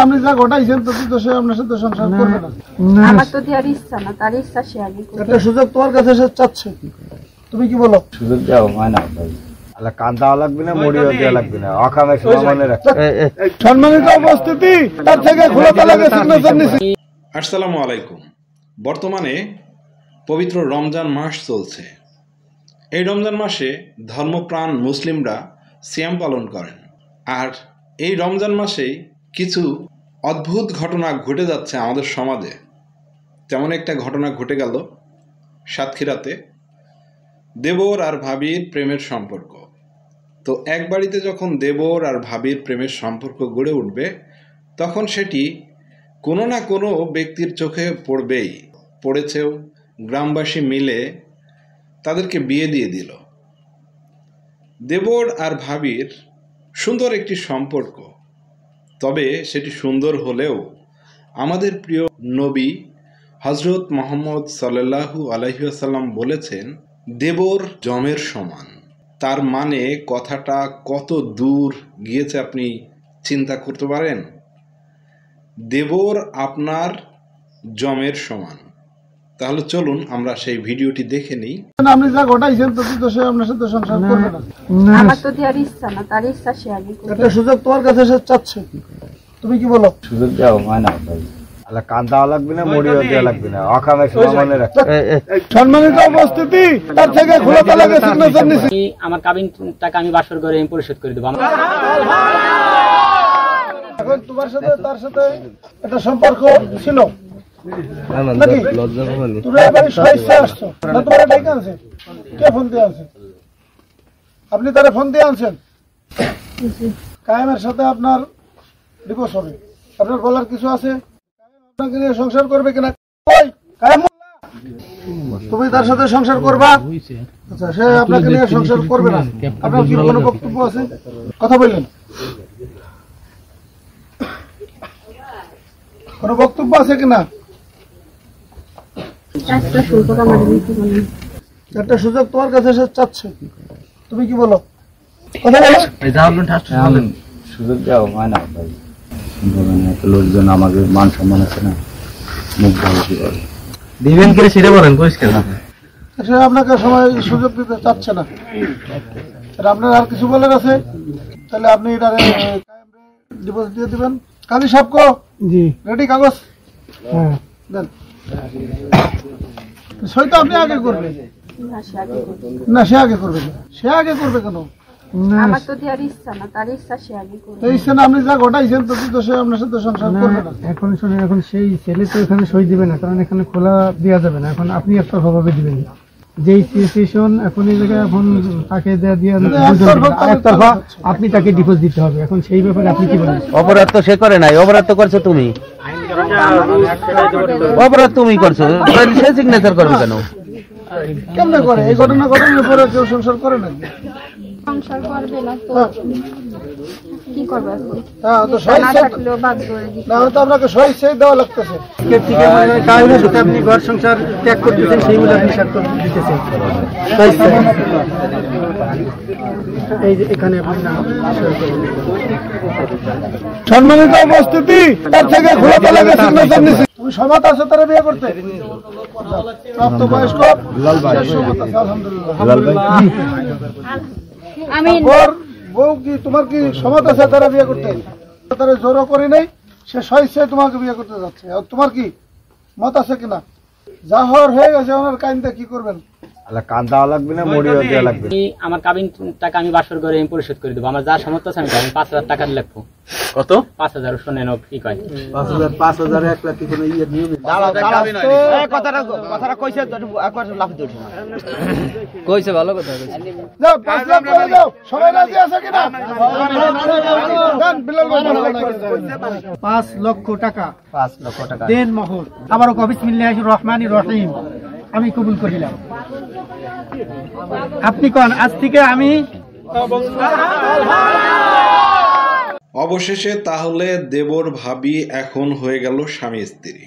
আপনি যা ঘটাইছেন তো সে আপনার সাথে সংসার করবে না। আমার তো দেওয়ার ইচ্ছা না, তার ইচ্ছা সে আগে করবে। একটা সুযোগ তোমার কাছে সে চাচ্ছে, তুমি কি বলো? সুযোগ দেওয়া হয় না ভাই, আল্লাহ কান দেওয়া লাগবে না, মরিও দেওয়া লাগবে না, অকামে মনে রাখবে। সম্মানিত উপস্থিতি, তার থেকে খোলা তালাকে সিগনেচার নিছি। আসসালামু আলাইকুম। বর্তমানে পবিত্র রমজান মাস চলছে। এই রমজান মাসে ধর্মপ্রাণ মুসলিমরা সিয়াম পালন করেন। আর এই রমজান মাসেই কিছু অদ্ভুত ঘটনা ঘটে যাচ্ছে আমাদের সমাজে। তেমন একটা ঘটনা ঘটে গেল সাতক্ষীরাতে, দেবর আর ভাবির প্রেমের সম্পর্ক। তো এক বাড়িতে যখন দেবর আর ভাবির প্রেমের সম্পর্ক গড়ে উঠবে, তখন সেটি কোনো না কোনো ব্যক্তির চোখে পড়বেই, পড়েছেও। গ্রামবাসী মিলে তাদেরকে বিয়ে দিয়ে দিল। দেবর আর ভাবির সুন্দর একটি সম্পর্ক, তবে সেটি সুন্দর হলেও আমাদের প্রিয় নবী হজরত মুহাম্মদ সাল্লাল্লাহু আলাইহি ওয়াসাল্লাম বলেছেন, দেবর জমের সমান। তার মানে কথাটা কত দূর গিয়েছে আপনি চিন্তা করতে পারেন। দেবর আপনার জমের সমান। তাহলে চলুন আমরা সেই ভিডিওটি দেখে নিই। আপনি যা ঘটাইছেন তো সে আপনার সাথে সংসার করবে না। আমার তো দেওয়ার ইচ্ছা না, তার ইচ্ছা সে আগে করবে। একটা সুযোগ তোমার কাছে সে চাচ্ছে, তুমি কি বলো? সুযোগ দেওয়া হয় না ভাই, আল্লাহ কান দেওয়া লাগবে না, মরিও দেওয়া লাগবে না, অকামে মনে রাখবে। সম্মানিত উপস্থিতি, তার থেকে খোলা তালাকে সিগনেচার নিছি। আমার কাবিন টাকা আমি বাসর করে পরিশোধ করে দেবো। এখন তোমার সাথে তার সাথে একটা সম্পর্ক ছিল নাকি? তুমি এবারে স্বেচ্ছা আসছো না, তোমার ডাইকা আছে? কে ফোন দিয়ে আনছে? আপনি তারে ফোন দিয়ে আনছেন? কায়েমের সাথে আপনার ডিভোর্স হবে, আপনার বলার কিছু আছে? আপনাকে নিয়ে সংসার করবে কিনা? ওই কায়েম, তুমি তার সাথে সংসার করবা? আচ্ছা, সে আপনাকে নিয়ে সংসার করবে না, আপনার কি কোনো বক্তব্য আছে? কথা বললেন, কোনো বক্তব্য আছে কিনা? একটা সুযোগ তোমার কাছে সে চাচ্ছে, তুমি কি বলো? কথা বলো। সুযোগ দেওয়া হয় না ভাই, লোকজন আমাকে মান সম্মান আছে না, মুখ ভালো দিবেন করে সেটা বলেন পরিষ্কার। সে আপনাকে সময় সুযোগ দিতে চাচ্ছে না, আপনার আর কিছু বলার আছে? তাহলে আপনি এটা ডিভোর্স দিয়ে দিবেন। কাজী সাহেব কো জি রেডি কাগজ? হ্যাঁ দেন। সই তো আপনি আগে করবেন না? সে আগে করবে না। সে আগে করবে কেন? আমার তো দেওয়ার ইচ্ছা না, তার ইচ্ছা সে আগে করবে। এই ইচ্ছা না, আপনি যা ঘটাইছেন তো সে আপনার সাথে সংসার করবে না। এখন শুনে, এখন সেই ছেলে তো এখানে সই দিবে না, কারণ এখানে খোলা দেওয়া যাবে না। এখন আপনি একতরফা ভাবে দিবেন, যেই সিচুয়েশন এখন এই জায়গায়, এখন তাকে একতরফা আপনি তাকে ডিভোর্স দিতে হবে। এখন সেই ব্যাপারে আপনি কি বলেন? অপরাধ তো সে করে নাই, অপরাধ তো করছো তুমি, অপরাধ তুমি করছো, সে সিগনেচার করবে কেন? কেমনে করে? এই ঘটনা ঘটনার পরে কেউ সংসার করে নাকি? সংসার করবে না তো কি করবে এখন? হ্যাঁ, তো না থাকলেও বাধ্য করে দিতে না, তো আপনাকে সহিষ্ণুই দেওয়া লাগতেছে। আপনি ঘর সংসার ত্যাগ করতেছেন, সেইগুলো আপনি ত্যাগ করে দিতেছেন। এই যে এখানে আপনি সম্মানিত উপস্থিতি, তার থেকে খোলা তালাকে সিগনেচার নিছি। তুমি সমাজ আছো তারা বিয়ে করতে? প্রাপ্তবয়স্ক আলহামদুলিল্লাহ। আমি বউ কি তোমার কি সমাজ আছে তারা বিয়ে করতে? তারা জোরও করি নাই, সে স্বেচ্ছায় তোমাকে বিয়ে করতে যাচ্ছে। আর তোমার কি মত আছে কিনা? যা হওয়ার হয়ে গেছে, ওনার কাইনটা কি করবেন? আল্লাহ কান দেওয়া লাগবে না, মরিও দেওয়া লাগবে না। আমার কাবিন টাকা আমি বাসর করে পরিশোধ করে দেবো। আমার যা সামর্থ্য আছে আমি 5,000 টাকা লিখবো। কত? 5,000 শোনেন কি কয়? 5,000 1 লাখ কি কোনো ইয়ে নিয়ম? কথাটা কইছে কইছে ভালো কথা কইছে। যাও 5 লাখ করে দাও, সবাই রাজি আছে কিনা? দেন বিলাল ভাই, 5 লক্ষ টাকা 5 লক্ষ টাকা দেন মোহর। আবারও কও বিসমিল্লাহির রহমানির রহিম, আমি কবুল করিলাম। আপনি কোন আজ থেকে আমি অবশেষে তাহলে দেবর ভাবি এখন হয়ে গেল স্বামী স্ত্রী।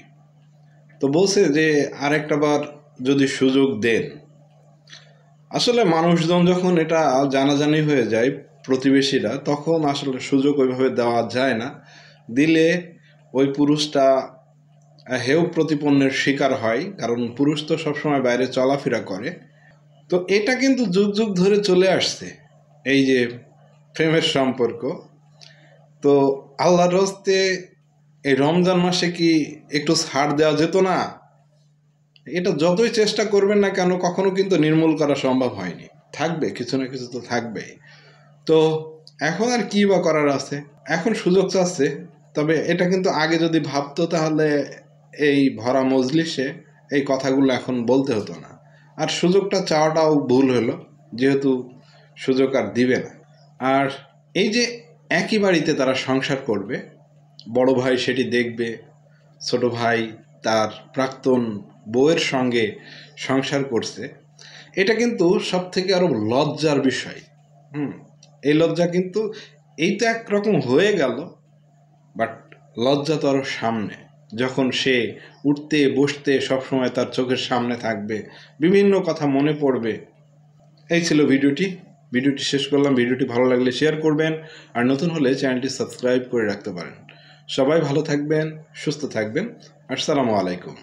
তো বলছে যে আরেকটা বার যদি সুযোগ দেন। আসলে মানুষজন যখন এটা জানাজানি হয়ে যায়, প্রতিবেশীরা, তখন আসলে সুযোগ ওইভাবে দেওয়া যায় না। দিলে ওই পুরুষটা হেয় প্রতিপন্নের শিকার হয়, কারণ পুরুষ তো সবসময় বাইরে চলাফেরা করে। তো এটা কিন্তু যুগ যুগ ধরে চলে আসছে, এই যে প্রেমের সম্পর্ক। তো আল্লাহর হস্তে এই রমজান মাসে কি একটু ছাড় দেওয়া যেত না? এটা যতই চেষ্টা করবেন না কেন কখনো কিন্তু নির্মূল করা সম্ভব হয়নি, থাকবে কিছু না কিছু তো থাকবেই। তো এখন আর কি বা করার আছে, এখন সুযোগ চাচ্ছে। তবে এটা কিন্তু আগে যদি ভাবতো তাহলে এই ভরা মজলিসে এই কথাগুলো এখন বলতে হতো না। আর সুযোগটা চাওয়াটাও ভুল হলো, যেহেতু সুযোগ আর দিবে না। আর এই যে একই বাড়িতে তারা সংসার করবে, বড় ভাই সেটি দেখবে, ছোট ভাই তার প্রাক্তন বউয়ের সঙ্গে সংসার করছে, এটা কিন্তু সব থেকে আরো লজ্জার বিষয়। এই লজ্জা কিন্তু এই তো একরকম হয়ে গেল, বাট লজ্জা তো আরো সামনে, যখন সে উঠতে বসতে সবসময় তার চোখের সামনে থাকবে, বিভিন্ন কথা মনে পড়বে। এই ছিল ভিডিওটি শেষ করলাম। ভিডিওটি ভালো লাগলে শেয়ার করবেন, আর নতুন হলে চ্যানেলটি সাবস্ক্রাইব করে রাখতে পারেন। সবাই ভালো থাকবেন, সুস্থ থাকবেন। আসসালামু আলাইকুম।